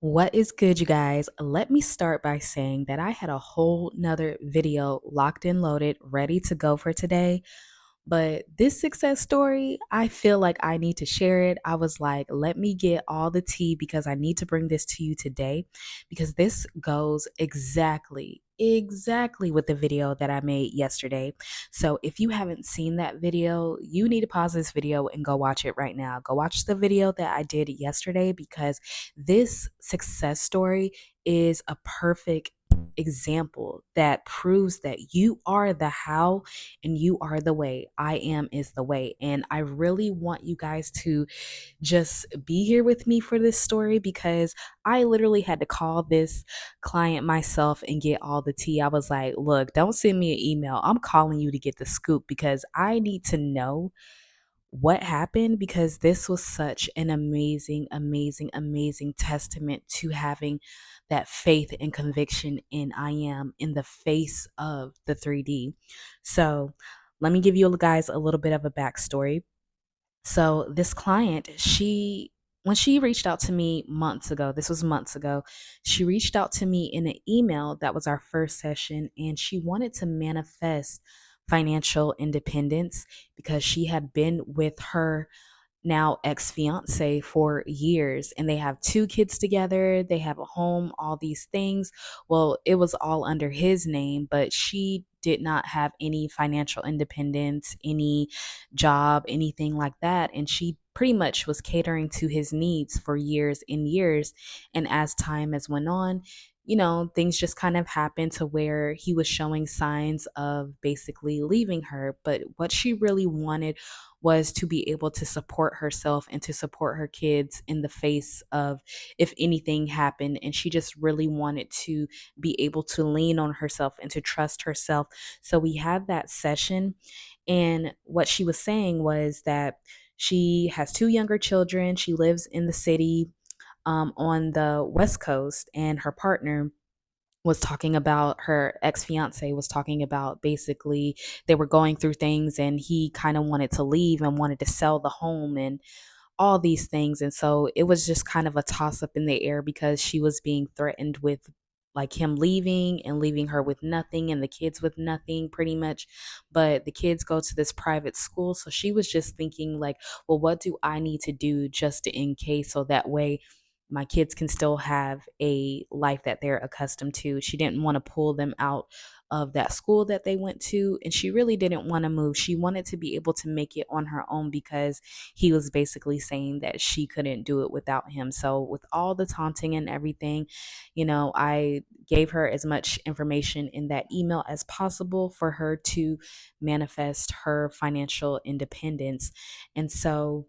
What is good, you guys? Let me start by saying that I had a whole nother video locked and loaded, ready to go for today. But this success story, I feel like I need to share it. I was like, let me get all the tea because I need to bring this to you today because this goes exactly with the video that I made yesterday. So if you haven't seen that video, you need to pause this video and go watch it right now. Go watch the video that I did yesterday because this success story is a perfect example that proves that you are the how and you are the way. I am is the way. And I really want you guys to just be here with me for this story because I literally had to call this client myself and get all the tea. I was like, look, don't send me an email. I'm calling you to get the scoop because I need to know what happened because this was such an amazing testament to having that faith and conviction in I am in the face of the 3D. So, let me give you guys a little bit of a backstory. So, this client, when she reached out to me months ago, this was months ago, she reached out to me in an email that was our first session, and she wanted to manifest financial independence because she had been with her now ex-fiance for years, and they have two kids together, they have a home, all these things. Well, it was all under his name, but she did not have any financial independence, any job, anything like that, and she pretty much was catering to his needs for years and years. And as time has went on, things just kind of happened to where he was showing signs of basically leaving her. But what she really wanted was to be able to support herself and to support her kids in the face of if anything happened. And she just really wanted to be able to lean on herself and to trust herself. So we had that session. And what she was saying was that she has two younger children. She lives in the city on the West Coast, and her partner was talking about her ex-fiance was talking about basically they were going through things and he kind of wanted to leave and wanted to sell the home and all these things. And so it was just kind of a toss up in the air because she was being threatened with like him leaving and leaving her with nothing and the kids with nothing pretty much. But the kids go to this private school. So she was just thinking like, well, what do I need to do just in case so that way my kids can still have a life that they're accustomed to. She didn't want to pull them out of that school that they went to, and she really didn't want to move. She wanted to be able to make it on her own because he was basically saying that she couldn't do it without him. So, with all the taunting and everything, I gave her as much information in that email as possible for her to manifest her financial independence. And so,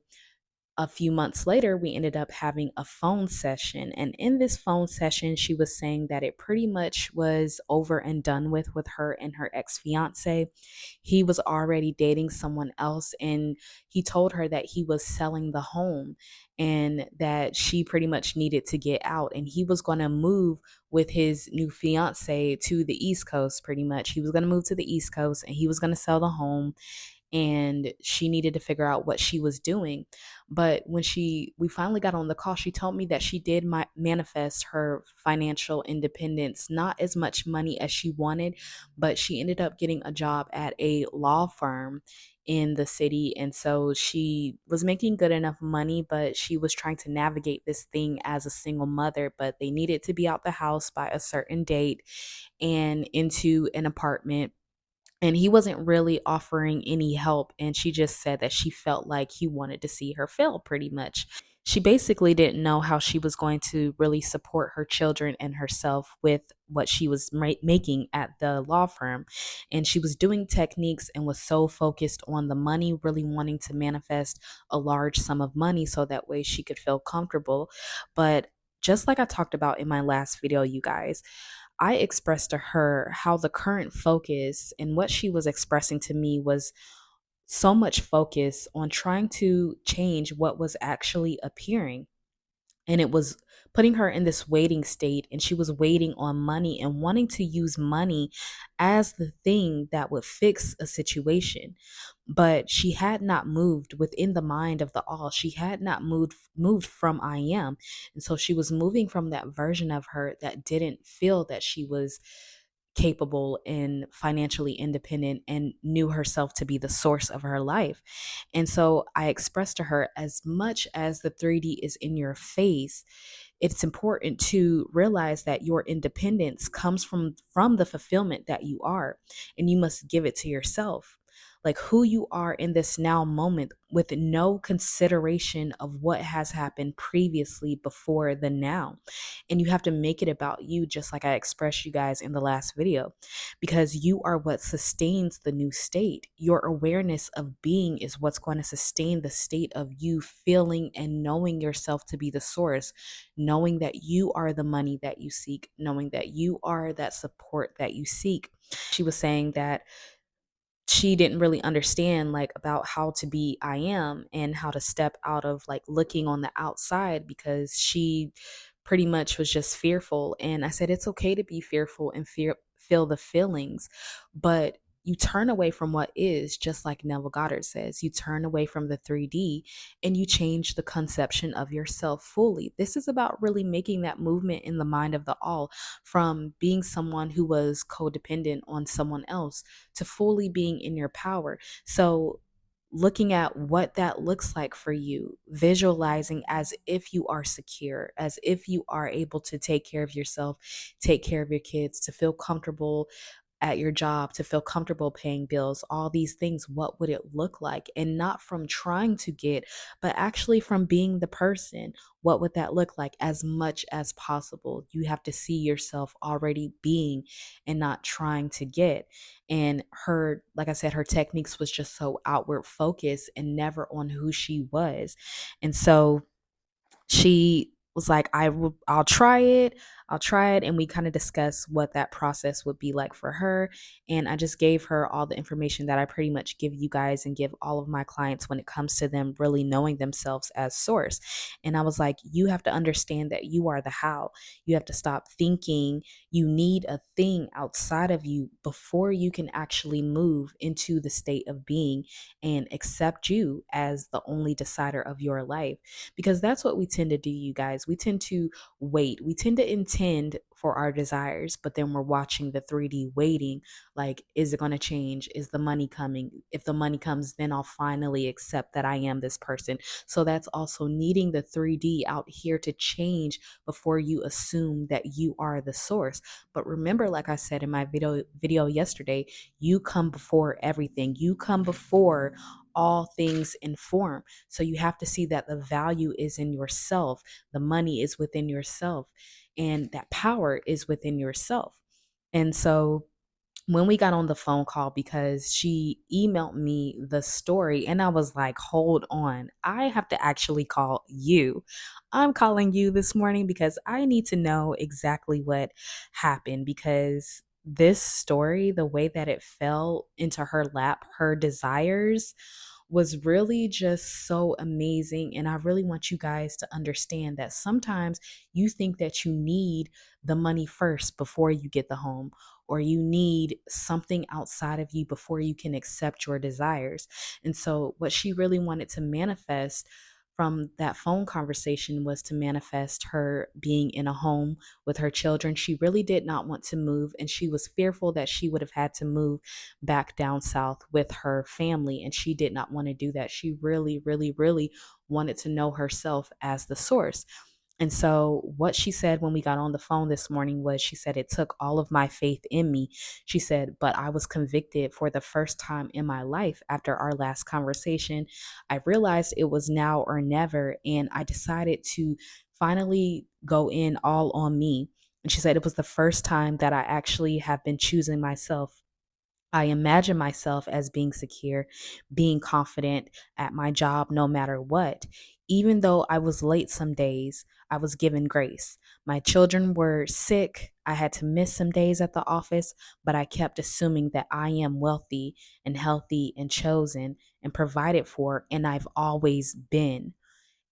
a few months later, we ended up having a phone session. And in this phone session, she was saying that it pretty much was over and done with her and her ex fiance. He was already dating someone else, and he told her that he was selling the home and that she pretty much needed to get out. And he was going to move with his new fiance to the East Coast, pretty much. He was going to move to the East Coast and he was going to sell the home, and she needed to figure out what she was doing. But when we finally got on the call, she told me that she did manifest her financial independence, not as much money as she wanted, but she ended up getting a job at a law firm in the city. And so she was making good enough money, but she was trying to navigate this thing as a single mother. But they needed to be out the house by a certain date and into an apartment, and he wasn't really offering any help. And she just said that she felt like he wanted to see her fail pretty much. She basically didn't know how she was going to really support her children and herself with what she was making at the law firm. And she was doing techniques and was so focused on the money, really wanting to manifest a large sum of money so that way she could feel comfortable. But just like I talked about in my last video, you guys, I expressed to her how the current focus and what she was expressing to me was so much focus on trying to change what was actually appearing. And it was putting her in this waiting state, and she was waiting on money and wanting to use money as the thing that would fix a situation. But she had not moved within the mind of the all. She had not moved from I am. And so she was moving from that version of her that didn't feel that she was capable and financially independent and knew herself to be the source of her life. And so I expressed to her, as much as the 3D is in your face, it's important to realize that your independence comes from the fulfillment that you are, and you must give it to yourself. Like who you are in this now moment, with no consideration of what has happened previously before the now. And you have to make it about you, just like I expressed you guys in the last video, because you are what sustains the new state. Your awareness of being is what's going to sustain the state of you feeling and knowing yourself to be the source, knowing that you are the money that you seek, knowing that you are that support that you seek. She was saying that she didn't really understand like about how to be I am, and how to step out of like looking on the outside, because she pretty much was just fearful. And I said it's okay to be fearful and feel the feelings, but you turn away from what is, just like Neville Goddard says, you turn away from the 3D and you change the conception of yourself fully. This is about really making that movement in the mind of the all, from being someone who was codependent on someone else to fully being in your power. So, looking at what that looks like for you, visualizing as if you are secure, as if you are able to take care of yourself, take care of your kids, to feel comfortable at your job, to feel comfortable paying bills, all these things, what would it look like? And not from trying to get, but actually from being the person. What would that look like? As much as possible, you have to see yourself already being and not trying to get. And her, like I said, her techniques was just so outward focused and never on who she was. And so she was like, I'll try it. I'll try it. And we kind of discussed what that process would be like for her. And I just gave her all the information that I pretty much give you guys and give all of my clients when it comes to them really knowing themselves as source. And I was like, you have to understand that you are the how. You have to stop thinking you need a thing outside of you before you can actually move into the state of being and accept you as the only decider of your life. Because that's what we tend to do, you guys. We tend to wait. We tend to intend for our desires, but then we're watching the 3D waiting. Like, is it going to change? Is the money coming? If the money comes, then I'll finally accept that I am this person. So that's also needing the 3D out here to change before you assume that you are the source. But remember, like I said in my video yesterday, you come before everything. You come before all things in form. So you have to see that the value is in yourself, the money is within yourself, and that power is within yourself. And so when we got on the phone call, because she emailed me the story, and I was like, hold on, I have to actually call you. I'm calling you this morning because I need to know exactly what happened, because this story, the way that it fell into her lap, her desires, was really just so amazing. And I really want you guys to understand that sometimes you think that you need the money first before you get the home, or you need something outside of you before you can accept your desires. And so, what she really wanted to manifest from that phone conversation was to manifest her being in a home with her children. She really did not want to move, and she was fearful that she would have had to move back down south with her family, and she did not want to do that. She really, really, really wanted to know herself as the source. And so, what she said when we got on the phone this morning was, she said, it took all of my faith in me. She said, but I was convicted for the first time in my life after our last conversation. I realized it was now or never. And I decided to finally go in all on me. And she said, it was the first time that I actually have been choosing myself. I imagine myself as being secure, being confident at my job no matter what. Even though I was late some days, I was given grace. My children were sick. I had to miss some days at the office, but I kept assuming that I am wealthy and healthy and chosen and provided for, and I've always been.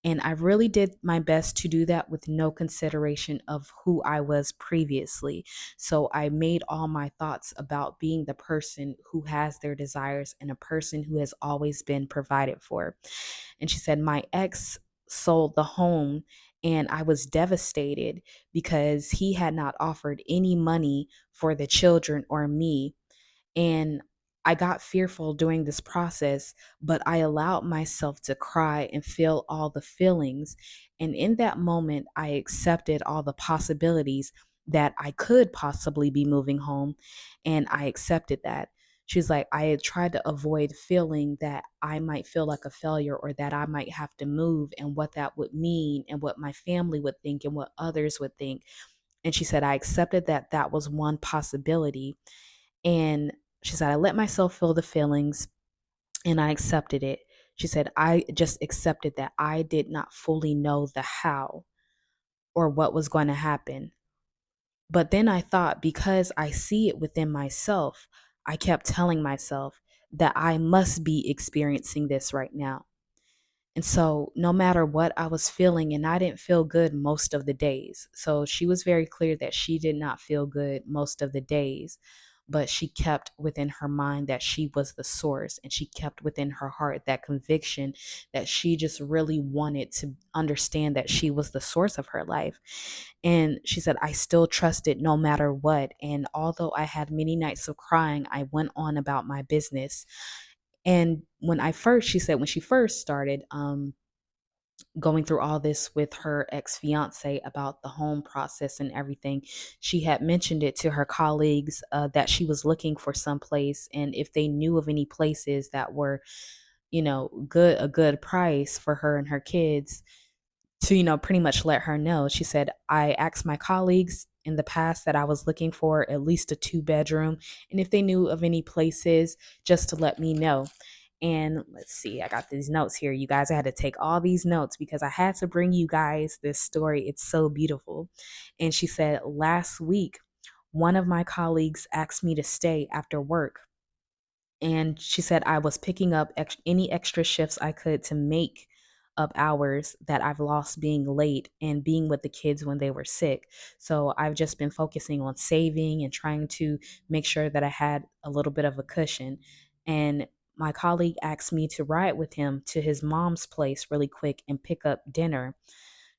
And I really did my best to do that with no consideration of who I was previously. So I made all my thoughts about being the person who has their desires and a person who has always been provided for. And she said, my ex sold the home and I was devastated because he had not offered any money for the children or me. And I got fearful during this process, but I allowed myself to cry and feel all the feelings. And in that moment, I accepted all the possibilities that I could possibly be moving home. And I accepted that. She's like, I had tried to avoid feeling that I might feel like a failure or that I might have to move and what that would mean and what my family would think and what others would think. And she said, I accepted that that was one possibility. And she said, I let myself feel the feelings and I accepted it. She said, I just accepted that I did not fully know the how or what was going to happen. But then I thought, because I see it within myself, I kept telling myself that I must be experiencing this right now. And so, no matter what I was feeling, and I didn't feel good most of the days. So, she was very clear that she did not feel good most of the days, but she kept within her mind that she was the source. And she kept within her heart that conviction that she just really wanted to understand that she was the source of her life. And she said, I still trusted no matter what. And although I had many nights of crying, I went on about my business. And she said, when she first started going through all this with her ex fiance about the home process and everything, she had mentioned it to her colleagues that she was looking for someplace. And if they knew of any places that were, a good price for her and her kids, to, pretty much let her know. She said, I asked my colleagues in the past that I was looking for at least a 2 bedroom. And if they knew of any places, just to let me know. And let's see, I got these notes here, you guys. I had to take all these notes because I had to bring you guys this story. It's so beautiful. And she said, last week, one of my colleagues asked me to stay after work. And she said I was picking up any extra shifts I could to make up hours that I've lost being late and being with the kids when they were sick. So I've just been focusing on saving and trying to make sure that I had a little bit of a cushion. And my colleague asked me to ride with him to his mom's place really quick and pick up dinner.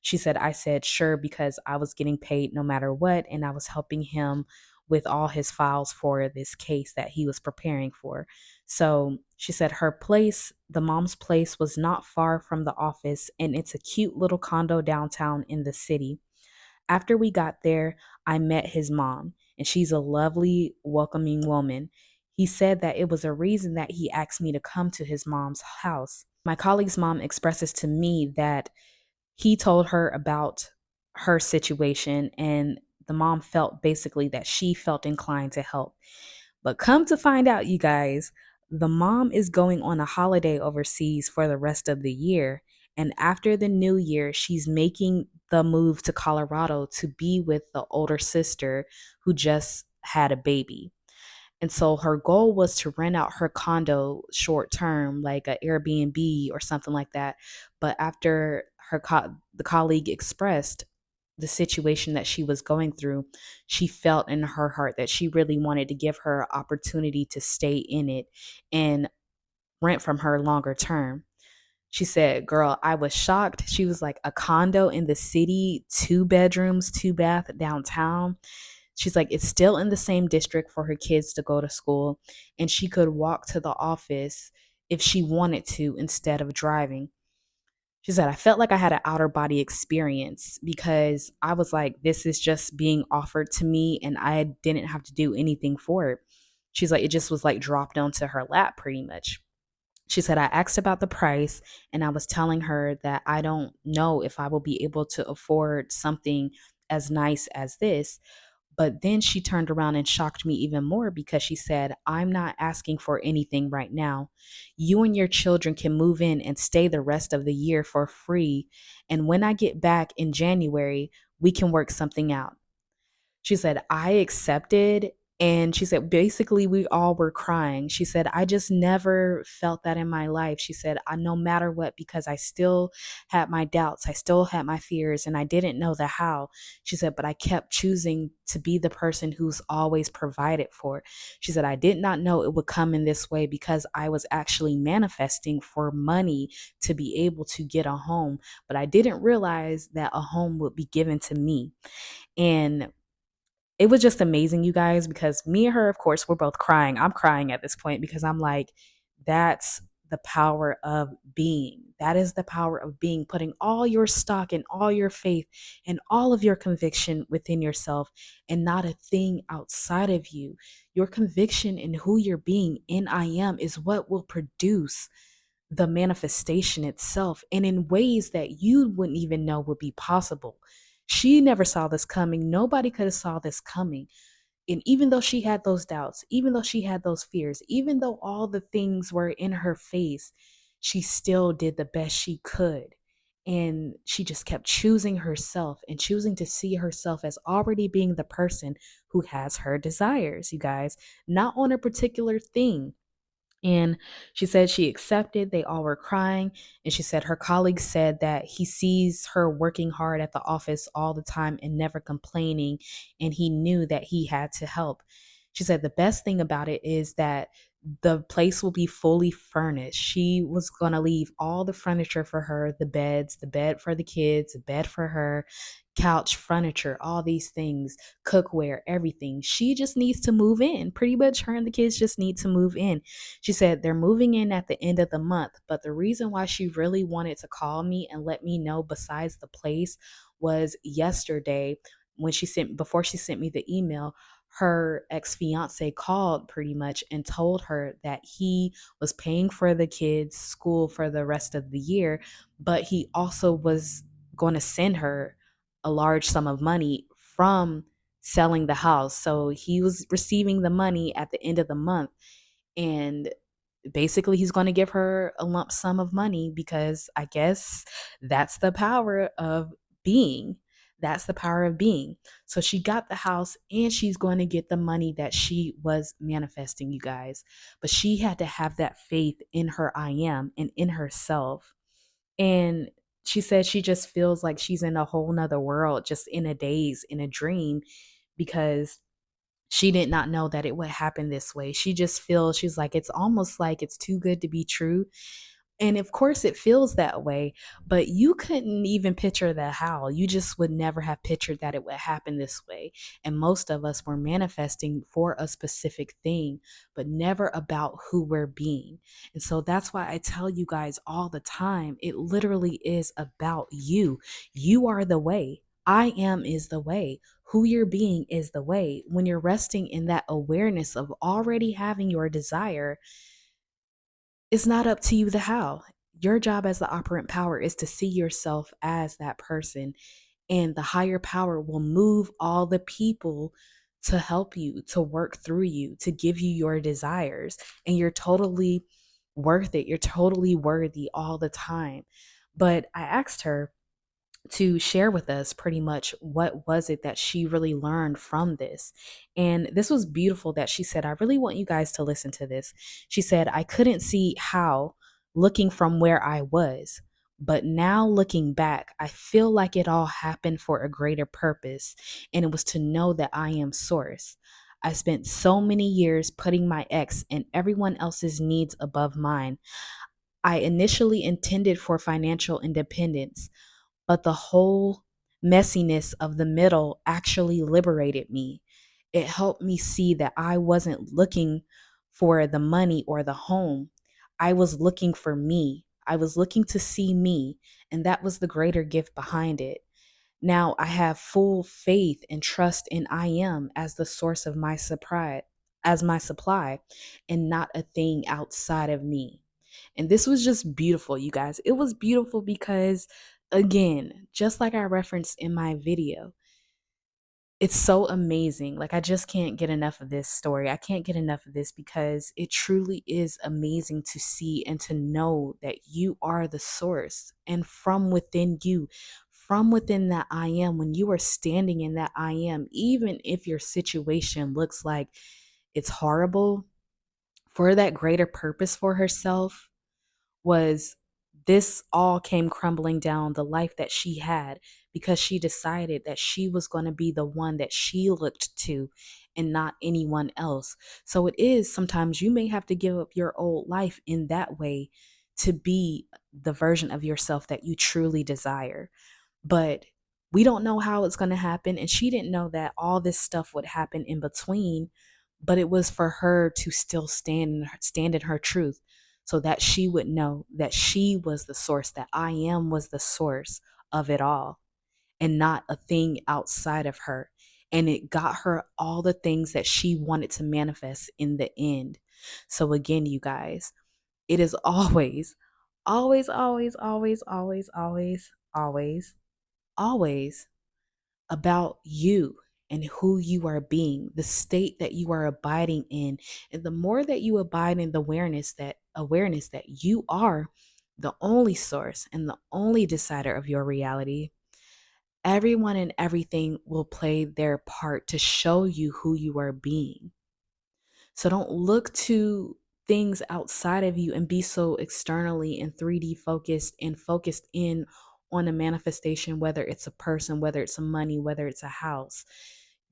She said, I said, sure, because I was getting paid no matter what. And I was helping him with all his files for this case that he was preparing for. So she said her place, the mom's place, was not far from the office, and it's a cute little condo downtown in the city. After we got there, I met his mom, and she's a lovely, welcoming woman. He said that it was a reason that he asked me to come to his mom's house. My colleague's mom expresses to me that he told her about her situation, and the mom felt basically that she felt inclined to help. But come to find out, you guys, the mom is going on a holiday overseas for the rest of the year. And after the new year, she's making the move to Colorado to be with the older sister who just had a baby. And so her goal was to rent out her condo short term, like a Airbnb or something like that. But after the colleague expressed the situation that she was going through, she felt in her heart that she really wanted to give her opportunity to stay in it and rent from her longer term. She said, girl, I was shocked. She was like, a condo in the city, 2 bedrooms, 2 bath downtown. She's like, it's still in the same district for her kids to go to school, and she could walk to the office if she wanted to instead of driving. She said, I felt like I had an outer body experience because I was like, this is just being offered to me and I didn't have to do anything for it. She's like, it just was like dropped onto her lap pretty much. She said, I asked about the price and I was telling her that I don't know if I will be able to afford something as nice as this. But then she turned around and shocked me even more because she said, I'm not asking for anything right now. You and your children can move in and stay the rest of the year for free. And when I get back in January, we can work something out. She said, I accepted And she said, basically, we all were crying. She said, I just never felt that in my life. She said, I no matter what, because I still had my doubts, I still had my fears, and I didn't know the how. She said, but I kept choosing to be the person who's always provided for. She said, I did not know it would come in this way because I was actually manifesting for money to be able to get a home, but I didn't realize that a home would be given to me. And it was just amazing, you guys, because me and her, of course, we're both crying. I'm crying at this point because I'm like, that's the power of being. That is the power of being, putting all your stock and all your faith and all of your conviction within yourself and not a thing outside of you. Your conviction in who you're being in I am is what will produce the manifestation itself, and in ways that you wouldn't even know would be possible. She never saw this coming. Nobody could have saw this coming. And even though she had those doubts, even though she had those fears, even though all the things were in her face, she still did the best she could. And she just kept choosing herself and choosing to see herself as already being the person who has her desires, you guys, not on a particular thing. And she said she accepted. They all were crying. And she said her colleagues said that he sees her working hard at the office all the time and never complaining. And he knew that he had to help. She said the best thing about it is that the place will be fully furnished. She was going to leave all the furniture for her, the beds, the bed for the kids, a bed for her, couch, furniture, all these things, cookware, everything. She just needs to move in. Pretty much her and the kids just need to move in. She said they're moving in at the end of the month, but the reason why she really wanted to call me and let me know besides the place was yesterday when before she sent me the email, her ex-fiance called pretty much and told her that he was paying for the kids' school for the rest of the year, but he also was going to send her a large sum of money from selling the house. So he was receiving the money at the end of the month, and basically he's going to give her a lump sum of money because I guess that's the power of being. That's the power of being. So she got the house and she's going to get the money that she was manifesting, you guys. But she had to have that faith in her I am and in herself. And she said she just feels like she's in a whole nother world, just in a daze, in a dream, because she did not know that it would happen this way. She just feels, she's like, it's almost like it's too good to be true. And of course, it feels that way, but you couldn't even picture the how. You just would never have pictured that it would happen this way. And most of us were manifesting for a specific thing, but never about who we're being. And so that's why I tell you guys all the time, it literally is about you. You are the way. I am is the way. Who you're being is the way. When you're resting in that awareness of already having your desire, it's not up to you the how. Your job as the operant power is to see yourself as that person, and the higher power will move all the people to help you, to work through you, to give you your desires. And you're totally worth it. You're totally worthy all the time. But I asked her to share with us pretty much what was it that she really learned from this. And this was beautiful that she said, I really want you guys to listen to this. She said, I couldn't see how looking from where I was, but now looking back, I feel like it all happened for a greater purpose, and it was to know that I am source. I spent so many years putting my ex and everyone else's needs above mine. I initially intended for financial independence, but the whole messiness of the middle actually liberated me. It helped me see that I wasn't looking for the money or the home. I was looking for me. I was looking to see me, and that was the greater gift behind it. Now I have full faith and trust in I am as the source of my supply, and not a thing outside of me. And this was just beautiful, you guys. It was beautiful because, again, just like I referenced in my video, it's so amazing. Like, I just can't get enough of this story. I can't get enough of this because it truly is amazing to see and to know that you are the source. And from within you, from within that I am, when you are standing in that I am, even if your situation looks like it's horrible, for that greater purpose for herself was this all came crumbling down, the life that she had, because she decided that she was going to be the one that she looked to and not anyone else. So it is sometimes you may have to give up your old life in that way to be the version of yourself that you truly desire. But we don't know how it's going to happen. And she didn't know that all this stuff would happen in between, but it was for her to still stand in her truth, so that she would know that she was the source, that I am was the source of it all and not a thing outside of her. And it got her all the things that she wanted to manifest in the end. So again, you guys, it is always, always, always, always, always, always, always, always about you and who you are being, the state that you are abiding in. And the more that you abide in the awareness that you are the only source and the only decider of your reality, everyone and everything will play their part to show you who you are being. So don't look to things outside of you and be so externally and 3D focused and focused in on a manifestation, whether it's a person, whether it's some money, whether it's a house.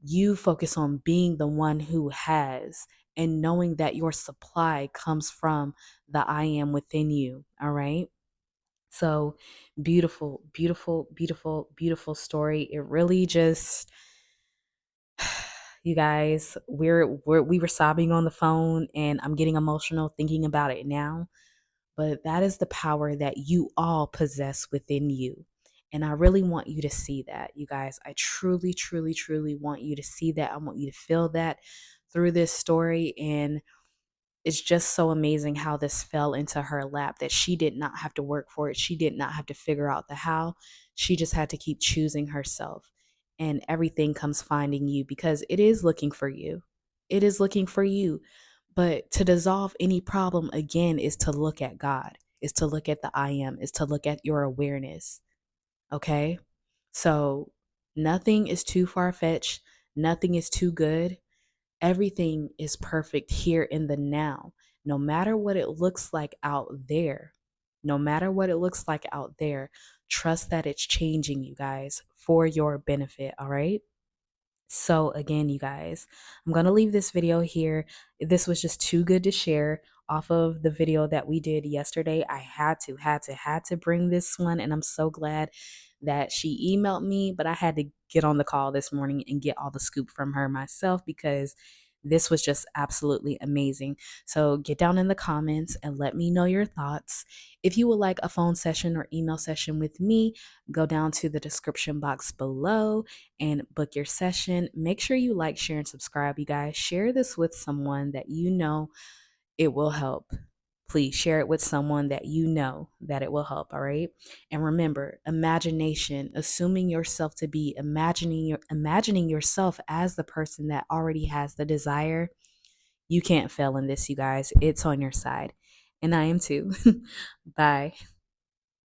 You focus on being the one who has and knowing that your supply comes from the I am within you. All right. So beautiful, beautiful, beautiful, beautiful story. It really just, you guys, we were sobbing on the phone, and I'm getting emotional thinking about it now. But that is the power that you all possess within you. And I really want you to see that, you guys. I truly, truly, truly want you to see that. I want you to feel that through this story. And it's just so amazing how this fell into her lap, that she did not have to work for it. She did not have to figure out the how. She just had to keep choosing herself. And everything comes finding you, because it is looking for you. It is looking for you. But to dissolve any problem again is to look at God, is to look at the I am, is to look at your awareness. Okay? So nothing is too far fetched. Nothing is too good. Everything is perfect here in the now. No matter what it looks like out there, no matter what it looks like out there, trust that it's changing, you guys, for your benefit. All right. So again, you guys, I'm going to leave this video here. This was just too good to share off of the video that we did yesterday. I had to bring this one, and I'm so glad that she emailed me, but I had to get on the call this morning and get all the scoop from her myself, because this was just absolutely amazing. So get down in the comments and let me know your thoughts. If you would like a phone session or email session with me, go down to the description box below and book your session. Make sure you like, share, and subscribe, you guys. Share this with someone that you know it will help. Please share it with someone that you know that it will help. All right. And remember, imagination, assuming yourself to be imagining yourself as the person that already has the desire. You can't fail in this, you guys. It's on your side. And I am too. Bye.